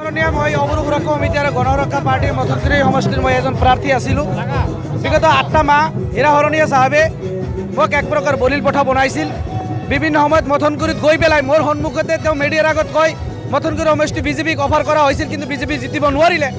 মাননীয় মই অবৰু সুৰক্ষা সমিতি আৰু গণসুৰক্ষা পাৰ্টিৰ মথনগুৰি সমষ্টিৰ মই এজন প্ৰাৰ্থী আছিলোঁ। বিগত 8টা মাহ হীৰা হৰণীয়া চাহাবে মোক এক প্ৰকাৰ বলিৰ পঠা বনাইছিল। বিভিন্ন সময়ত মথনগুৰিত গৈ পেলাই মোৰ সন্মুখতে তেওঁ মিডিয়াৰ আগত কয় মথনগুৰি সমষ্টি বিজেপিক অফাৰ কৰা হৈছিল, কিন্তু বিজেপি জিতিব নোৱাৰিলে।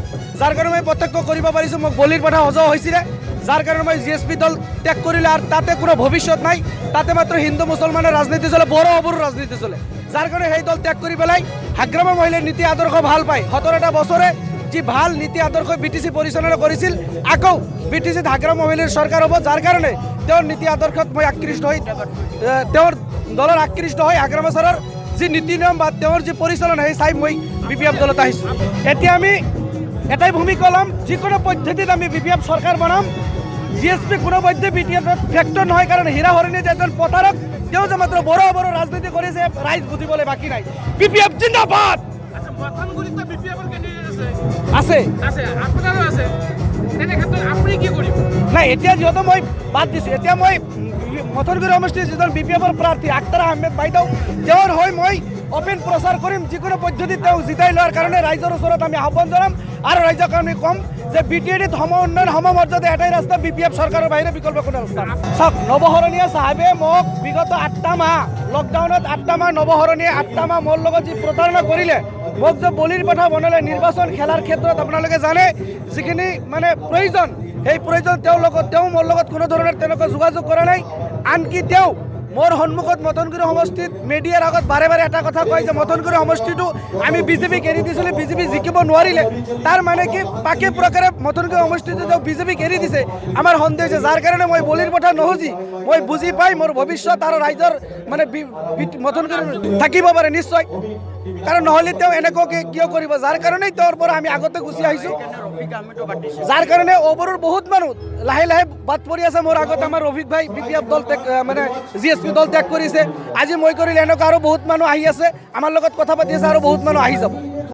যাৰ কাৰণে মই প্ৰত্যক্ষ কৰিব পাৰিছোঁ মোক বলিৰ পঠা সজোৱা হৈছিলে। যাৰ কাৰণে মই GSP দল ত্যাগ কৰিলোঁ আৰু তাতে কোনো ভৱিষ্যত নাই। তাতে মাত্ৰ হিন্দু মুছলমানৰ ৰাজনীতি চলে, বড়ো অবৰু ৰাজনীতি চলে। যাৰ কাৰণে সেই দল ত্যাগ কৰি পেলাই হাগ্ৰামা মহিলাৰ নীতি আদৰ্শ ভাল পায়। 17টা বছৰে যি ভাল নীতি আদৰ্শ BTC পৰিচালনা কৰিছিল, আকৌ BTCত হাগ্ৰামা মহিলাৰ চৰকাৰ হ'ব। যাৰ কাৰণে তেওঁৰ নীতি আদৰ্শত মই আকৃষ্ট হৈ তেওঁৰ দলৰ আকৃষ্ট হৈ হাগ্ৰামা ছাৰৰ যি নীতি নিয়ম বা তেওঁৰ যি পৰিচালনা সেই চাই মই BPF দলত আহিছোঁ। এতিয়া আমি এটাই ভূমিকা ল'ম, যিকোনো পদ্ধতিত আমি BPF চৰকাৰ বনাম। GSP কোনো পধ্যে BPFত ফেক্টৰ নহয়, কাৰণ হীৰা হৰণীয়া যে এজন প্ৰতাৰক, তেওঁ যে মাত্ৰ বড়ো ৰাজনীতি কৰিছে ৰাইজ বুজিবলৈ বাকী নাই। BPF জিন্দাবাদ। আছে নাই, এতিয়া যিহেতু মই বাদ দিছোঁ, এতিয়া মই মথনগুৰি সমষ্টিৰ যিজন BPFৰ প্ৰাৰ্থী আখতাৰ আহমেদ বাইদেউ, তেওঁৰ হৈ মই অপেন প্ৰচাৰ কৰিম। যিকোনো পদ্ধতিত তেওঁক জিতাই লোৱাৰ কাৰণে ৰাইজৰ ওচৰত আমি আহ্বান জনাম আৰু ৰাইজক আমি ক'ম যে BTADত সম উন্নয়ন সম মৰ্যাদা এটাই ৰাস্তা, BPF চৰকাৰৰ বাহিৰে বিকল্প কোনো ৰাস্তা। চাওক, নৱহৰণীয়া চাহাবে মোক বিগত 8টা মাহ লকডাউনত 8টা মাহ নৱহৰণীয়া 8টা মাহ মোৰ লগত যি প্ৰতাৰণা কৰিলে, মোক যে বলিৰ পঠা বনালে, নিৰ্বাচন খেলাৰ ক্ষেত্ৰত আপোনালোকে জানে যিখিনি মানে প্ৰয়োজন, সেই প্ৰয়োজন তেওঁ মোৰ লগত কোনো ধৰণৰ তেনেকুৱা যোগাযোগ কৰা নাই। আনকি তেওঁ মোৰ সন্মুখত মথনগুৰি সমষ্টিত মিডিয়াৰ আগত বাৰে বাৰে এটা কথা কয় যে মথনগুৰি সমষ্টিটো আমি বিজেপিক এৰি দিছিলোঁ, বিজেপি জিকিব নোৱাৰিলে। তাৰ মানে কি বাকী প্ৰকাৰে মথনগুৰি সমষ্টিটো তেওঁ বিজেপিক এৰি দিছে, আমাৰ সন্দেহ হৈছে। যাৰ কাৰণে মই বলিৰ পঠা নুখুজি, মই বুজি পাই মোৰ ভৱিষ্যত আৰু ৰাইজৰ মানে মথনগুৰি থাকিব পাৰে নিশ্চয়, কাৰণ নহ'লে তেওঁ এনেকুৱাকৈ কিয় কৰিব। যাৰ কাৰণেই তেওঁৰ পৰা আমি আগতে গুচি আহিছোঁ। যাৰ কাৰণে অবৰুৰ বহুত মানুহ লাহে লাহে বাদ পৰি আছে। মোৰ আগত আমাৰ ৰফিক ভাই BPF দল মানে GSP দল ত্যাগ কৰিছে। আজি মই কৰিলে এনেকুৱা আৰু বহুত মানুহ আহি আছে, আমাৰ লগত কথা পাতি আছে, আৰু বহুত মানুহ আহি যাব।